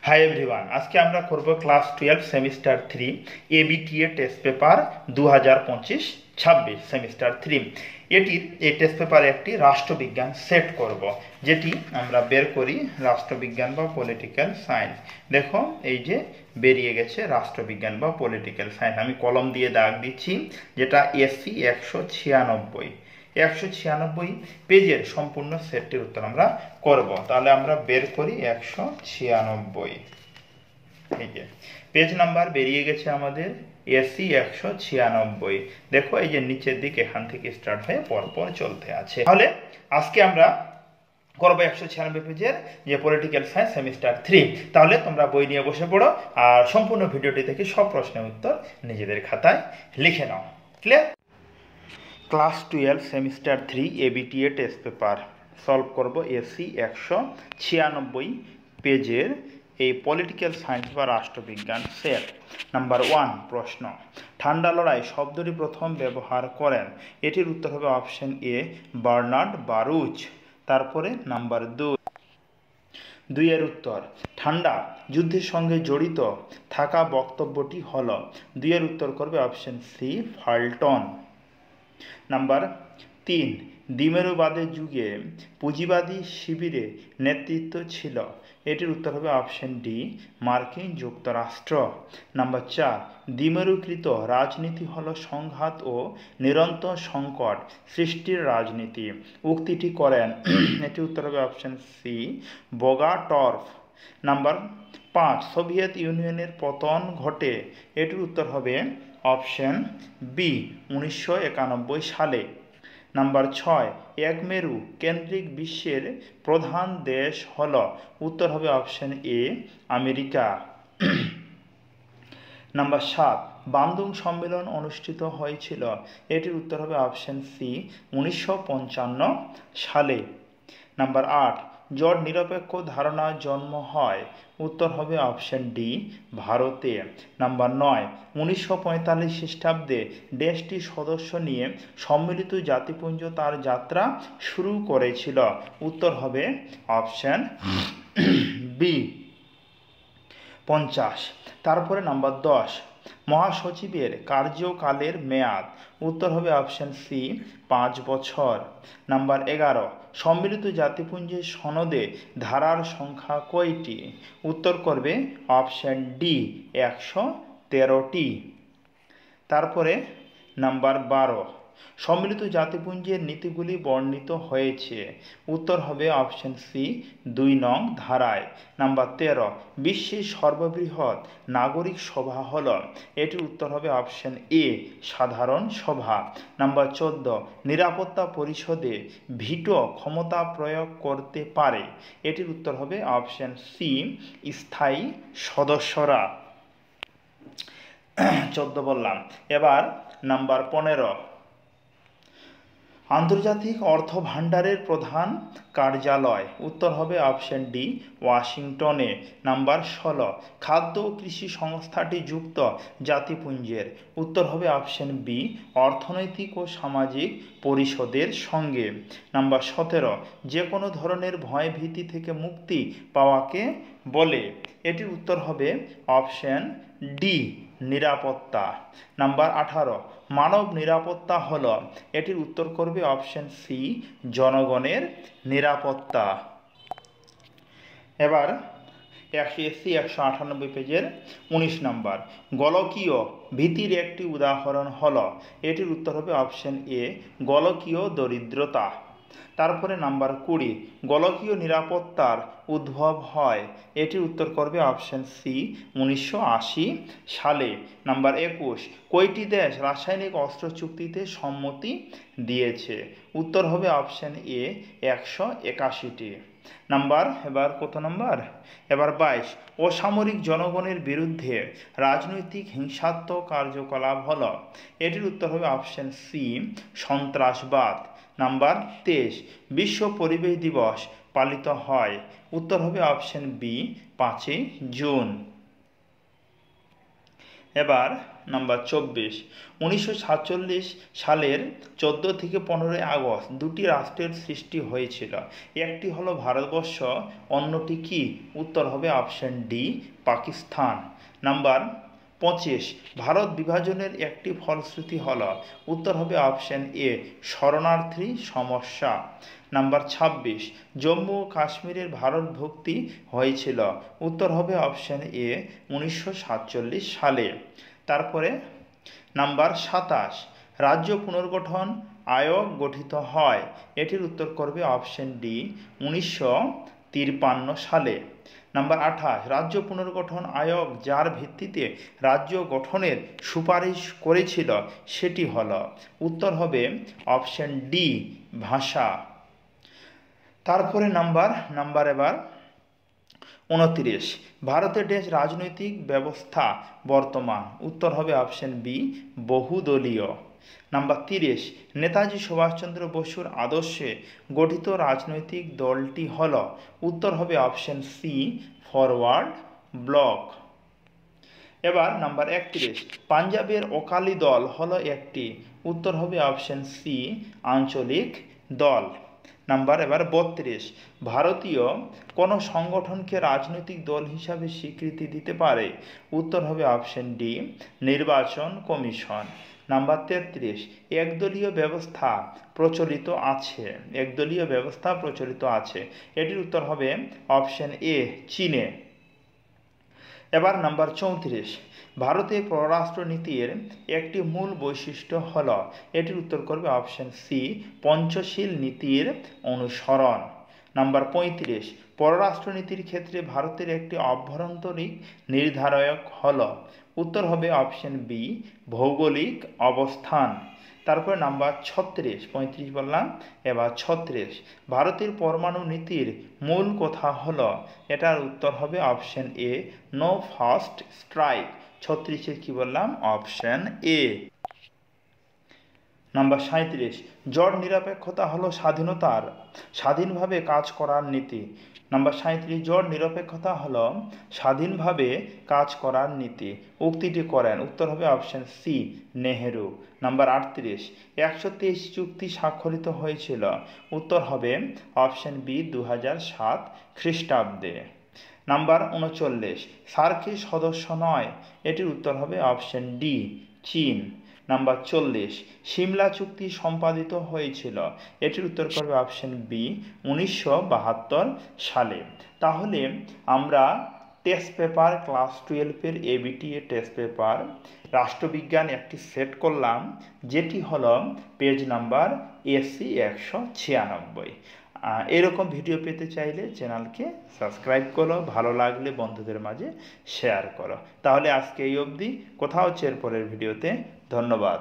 Hi everyone, আজকে আমরা করব class 12 semester 3 ABTA test paper 2025-26 semester 3। এই টেস্ট পেপারে একটি রাষ্ট্রবিজ্ঞান সেট করব, যেটি আমরা বের করি রাষ্ট্রবিজ্ঞান বা পলিটিক্যাল সায়েন্স। দেখো এই যে বেরিয়ে গেছে রাষ্ট্রবিজ্ঞান বা পলিটিক্যাল সায়েন্স। আমি কলম দিয়ে দাগ দিচ্ছি, যেটা এসি 196 পেজের সম্পূর্ণ সেটটির উত্তর আমরা করব। তাহলে আমরা বের করি 196। এই যে পেজ নাম্বার বেরিয়ে গেছে আমাদের এসি 196। দেখো এই যে নিচের দিকে এখান থেকে স্টার্ট হয়ে পরপর চলতে আছে। তাহলে আজকে আমরা করবো 196 পেজের যে পলিটিক্যাল সায়েন্স সেমিস্টার 3। তাহলে তোমরা বই নিয়ে বসে পড়ো আর সম্পূর্ণ ভিডিওটি থেকে সব প্রশ্নের উত্তর নিজেদের খাতায় লিখে নাও। Clear? Class 12 semester 3 ABTA test paper solve করব এসি 196 পেজের এই পলিটিক্যাল সায়েন্স বা রাষ্ট্রবিজ্ঞান সেট। নাম্বার 1 প্রশ্ন, ঠান্ডা লড়াই শব্দটি প্রথম ব্যবহার করেন? এটির উত্তর হবে অপশন এ বার্নার্ড বারুচ। তারপরে নাম্বার 2 এর উত্তর, ঠান্ডা যুদ্ধের সঙ্গে জড়িত থাকা বক্তব্যটি হল। 2 এর উত্তর করবে অপশন সি ফাল্টন। নাম্বার 3, দ্বিমেরুবাদের যুগে পুঁজিবাদী শিবিরে নেতৃত্ব ছিল। এটির উত্তর হবে অপশন ডি মার্কিন যুক্তরাষ্ট্র। নাম্বার 4, দ্বিমেরুকৃত রাজনীতি হল সংঘাত ও নিরন্তর সংকট সৃষ্টির রাজনীতি। উক্তিটি করেন এটির উত্তর হবে অপশন সি বোগাটর্ফ। নাম্বার 5, সোভিয়েত ইউনিয়নের পতন ঘটে। এটির উত্তর হবে অপশন বি 1991 সালে। নাম্বার 6, এক মেরু কেন্দ্রিক বিশ্বের প্রধান দেশ হল। উত্তর হবে অপশন এ আমেরিকা। নাম্বার 7, বান্দুং সম্মেলন অনুষ্ঠিত হয়েছিল। এটির উত্তর হবে অপশন সি 1955 সালে। নাম্বার 8, জোট নিরপেক্ষ ধারণার জন্ম হয়। উত্তর হবে অপশন ডি ভারতে। নাম্বার 9, 1945 খ্রিস্টাব্দে দেশটির সদস্য নিয়ে সম্মিলিত জাতিপুঞ্জ তার যাত্রা শুরু করেছিল। উত্তর হবে অপশন বি 50। তারপরে নাম্বার 10, মহাসচিবের কার্যকালের মেয়াদ। উত্তর হবে অপশন সি 5 বছর। নাম্বার 11, সম্মিলিত জাতিপুঞ্জের সনদে ধারার সংখ্যা কয়টি? উত্তর করবে অপশন ডি 113টি। তারপরে নাম্বার 12, সম্মিলিত জাতিপুঞ্জের নীতিগুলি বর্ণিত হয়েছে। উত্তর হবে অপশন সি 2 নং ধারায়। নাম্বার 13, বিশ্বের সর্ববৃহৎ নাগরিক সভা হল। এটির উত্তর হবে অপশন এ সাধারণ সভা। নাম্বার 14, নিরাপত্তা পরিষদে ভিটো ক্ষমতা প্রয়োগ করতে পারে। এটির উত্তর হবে অপশন সি স্থায়ী সদস্যরা। 14 বললাম। এবার নাম্বার 15, আন্তর্জাতিক অর্থ ভাণ্ডারের প্রধান কার্যালয়। উত্তর হবে অপশন ডি ওয়াশিংটনে। নাম্বার 16, খাদ্য ও কৃষি সংস্থাটি যুক্ত জাতিপুঞ্জের। উত্তর হবে অপশন বি অর্থনৈতিক ও সামাজিক পরিষদের সঙ্গে। নাম্বার 17, যে কোনো ধরনের ভয় ভীতি থেকে মুক্তি পাওয়াকে বলে। এটির উত্তর হবে অপশন ডি নিরাপত্তা। নাম্বার 18, মানব নিরাপত্তা হল। এটির উত্তর করবে অপশন সি জনগণের নিরাপত্তা। এবার এসি 198 পেজের 19 নম্বর, গোলকীয় ভীতির একটি উদাহরণ হল। এটির উত্তর হবে অপশন এ গোলকীয় দরিদ্রতা। তারপরে নাম্বার 20, গোলকীয় নিরাপত্তার উদ্ভব হয়। এটির উত্তর করবে অপশন সি 1980 সালে। নাম্বার 21, কয়টি দেশ রাসায়নিক অস্ত্র চুক্তিতে সম্মতি দিয়েছে? উত্তর হবে অপশন এ 181টি। নাম্বার এবার কত নাম্বার? এবার 22, অসামরিক জনগণের বিরুদ্ধে রাজনৈতিক হিংসাত্মক কার্যকলাপ হল। এটির উত্তর হবে অপশন সি সন্ত্রাসবাদ। নাম্বার 23, বিশ্ব পরিবেশ দিবস পালিত হয়। উত্তর হবে অপশন বি 5 জুন। এবার নাম্বার 24, 1947 সালের 14 থেকে 15 আগস্ট দুটি রাষ্ট্রের সৃষ্টি হয়েছিল। একটি হলো ভারতবর্ষ, অন্যটি কি? উত্তর হবে option D, Pakistan. Number 25, Bharat বিভাজনের একটি ফলশ্রুতি হল। উত্তর হবে অপশন এ, শরণার্থী সমস্যা। নাম্বার 26, জম্মু ও কাশ্মীরের ভারতভুক্তি হয়েছিল। উত্তর হবে অপশন এ, 1947 সালে। তারপরে নাম্বার 27, রাজ্য পুনর্গঠন আয়োগ গঠিত হয়। এটির উত্তর করবে অপশন ডি, 1953 সালে। নাম্বার 28, রাজ্য পুনর্গঠন আয়োগ যার ভিত্তিতে রাজ্য গঠনের সুপারিশ করেছিল সেটি হল। উত্তর হবে অপশন ডি, ভাষা। তারপরে নাম্বার এবার 29, ভারতের দেশ রাজনৈতিক ব্যবস্থা বর্তমান। উত্তর হবে অপশন বি, বহুদলীয়। নাম্বার 30, নেতাজি সুভাষচন্দ্র বসুর আদর্শে গঠিত রাজনৈতিক দলটি হল। উত্তর হবে অপশন সি, ফরওয়ার্ড ব্লক। এবার নাম্বার 31, পাঞ্জাবের অকালি দল হলো একটি। উত্তর হবে অপশন সি, আঞ্চলিক দল। নাম্বার এবার 32, ভারতীয় কোনো সংগঠনকে রাজনৈতিক দল হিসাবে স্বীকৃতি দিতে পারে। উত্তর হবে অপশন ডি, নির্বাচন কমিশন। নাম্বার 33, একদলীয় ব্যবস্থা প্রচলিত আছে। একদলীয় ব্যবস্থা প্রচলিত আছে। এটির উত্তর হবে অপশন এ, চীনে। এবার নাম্বার 34, ভারতের পররাষ্ট্রনীতির একটি মূল বৈশিষ্ট্য হল। এটির উত্তর করবে অপশন সি, পঞ্চশীল নীতির অনুসরণ। নাম্বার 35, পররাষ্ট্রনীতির ক্ষেত্রে ভারতের একটি অভ্যন্তরীণ নির্ধারক হল। উত্তর হবে অপশন বি, ভৌগোলিক অবস্থান। তারপরে নাম্বার 36, 35 বললাম, এবার 36, ভারতের পরমাণু নীতির মূল কথা হল। এটার উত্তর হবে option A, no first strike. 36-এর কি বললাম? Option A. নাম্বার 37, জড় নিরপেক্ষতা হলো স্বাধীনভাবে কাজ করার নীতি। নাম্বার 37, জড় নিরপেক্ষতা হলো স্বাধীনভাবে কাজ করার নীতি। উক্তিটি করেন। উত্তর হবে অপশন সি, নেহেরু। নাম্বার 38, 123 চুক্তি স্বাক্ষরিত হয়েছিল। উত্তর হবে অপশন বি, 2007 খ্রিস্টাব্দে। নাম্বার 39, সার্কের সদস্য নয়। এটির উত্তর হবে অপশন ডি, চীন। নাম্বার 40, সিমলা চুক্তি সম্পাদিত হয়েছিল। এটির উত্তর করবে অপশন বি, 1972 সালে। তাহলে আমরা টেস্ট পেপার ক্লাস 12-এর এবিটিএ টেস্ট পেপার রাষ্ট্রবিজ্ঞান একটি সেট করলাম, যেটি হলো পেজ নাম্বার এসি 196। এরকম ভিডিও পেতে চাইলে চ্যানেলকে সাবস্ক্রাইব করো, ভালো লাগলে বন্ধুদের মাঝে শেয়ার করো। তাহলে আজকে এই অবধি, কোথাও হচ্ছে এর পরের ভিডিওতে। ধন্যবাদ।